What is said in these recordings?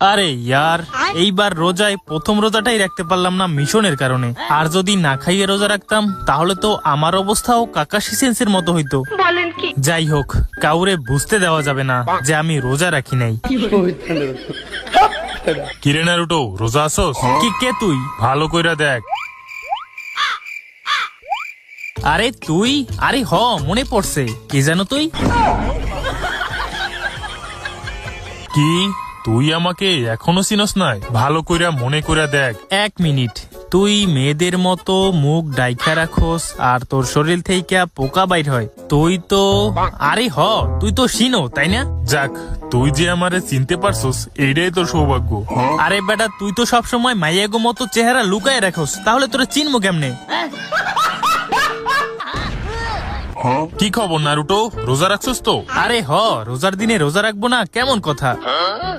আরে ইয়ার, এইবার রোজায় প্রথম রোজাটাই রাখতে পারলাম না মিশনের কারণে। আর যদি না খাইয়ে রোজা রাখতাম তাহলে তো আমার অবস্থাও কাকাশি সেন্সের মতো হইতো। যাই হোক, কাউরে বুঝতে দেওয়া যাবে না যে আমি রোজা রাখি নাই। কিরে নারুটো, রোজা আসোস? কি কে তুই? ভালো কইরা দেখ। আরে তুই? আরে হ, মনে পড়ছে। কে জানো তুই? কি তুই আমাকে এখনো চিনস নাই? ভালো কইরা মনে কইরা দেখ। 1 মিনিট। তুই মেয়েদের মতো মুখ ডাইকা রাখোস আর তোর শরীর থেকে পোকা বাইর হয়। তুই তো, আরে হ, তুই তো শিনো, তাই না? যাক, তুই যে আমারে চিনতে পারছস এইটাই তোর সৌভাগ্য। আরে বেটা, তুই তো সবসময় মাইয়াগো মতো চেহারা লুকায় রাখোস, তাহলে তোরা চিনবো কেমনে? কি খবর নারুটো, রোজা রাখছস তো? আরে হ, রোজার দিনে রোজা রাখবো না কেমন কথা?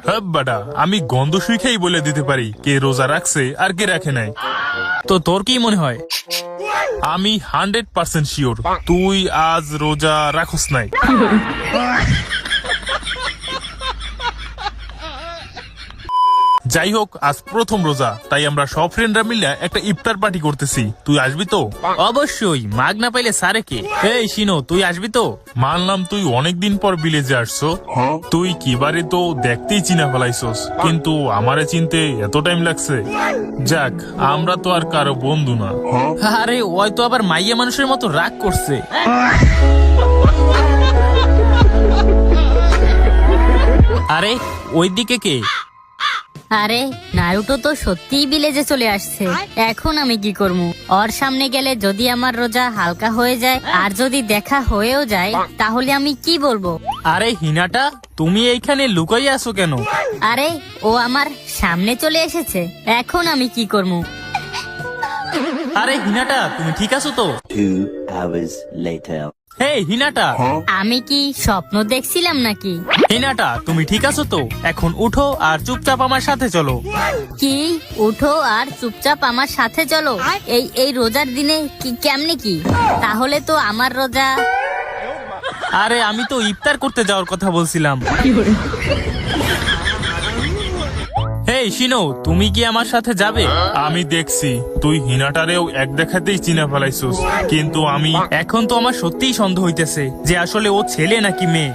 হ্যাঁ বাডা, আমি গন্ধ শুইখাই বলে দিতে পারি কে রোজা রাখছে আর কে রাখে নাই। তো তোর কি মনে হয়? আমি 100% শিওর তুই আজ রোজা রাখস নাই। যাই হোক, আজ প্রথম রোজা, তাই আমরা সব ফ্রেন্ডরা মিলে একটা ইফতার পার্টি করতেছি। তুই আসবি তো? অবশ্যই, মাগ না পাইলে সারে কে? এই শিনো, তুই আসবি তো? মানলাম তুই অনেকদিন পর বিলেজে আসছো, তুই কিবারে তো দেখতেই চিনা ফেলাইছস, কিন্তু আমারে চিনতে এত টাইম লাগছে। যাক, আমরা তো আর কারো বন্ধু না। আরে ওই তো আবার মাইয়া মানুষের মতো রাগ করছে। আরে ওইদিকে কে? আরে নারুটো তো সত্যিই ভিলেজে চলে আসছে। এখন আমি কি করবো? ওর সামনে গেলে যদি আমার রোজা হালকা হয়ে যায় আর যদি দেখা হয়েও যায় তাহলে আমি কি বলবো? আরে হিনাটা, তুমি এইখানে লুকাই আছো কেন? আরে ও আমার সামনে চলে এসেছে, এখন আমি কি করবো? আরে হিনাটা, তুমি ঠিক আছো তো? 2 hours later. হে হিনাটা, আমি কি স্বপ্ন দেখছিলাম নাকি? হিনাটা, তুমি ঠিক আছো তো? এখন উঠো আর চুপচাপ আমার সাথে চলো। কি উঠো আর চুপচাপ আমার সাথে চলো? এই রোজার দিনে কি কেমনে কি? তাহলে তো আমার রোজা। আরে আমি তো ইফতার করতে যাওয়ার কথা বলছিলাম। হেই শিনো, তুমি কি আমার সাথে যাবে? আমি দেখছি তুই হিনাটারেও এক দেখাতেই চিনা ফেলাইছস, কিন্তু আমি এখন তো আমার সত্যিই সন্দেহ হইতেছে যে আসলে ও ছেলে নাকি মেয়ে।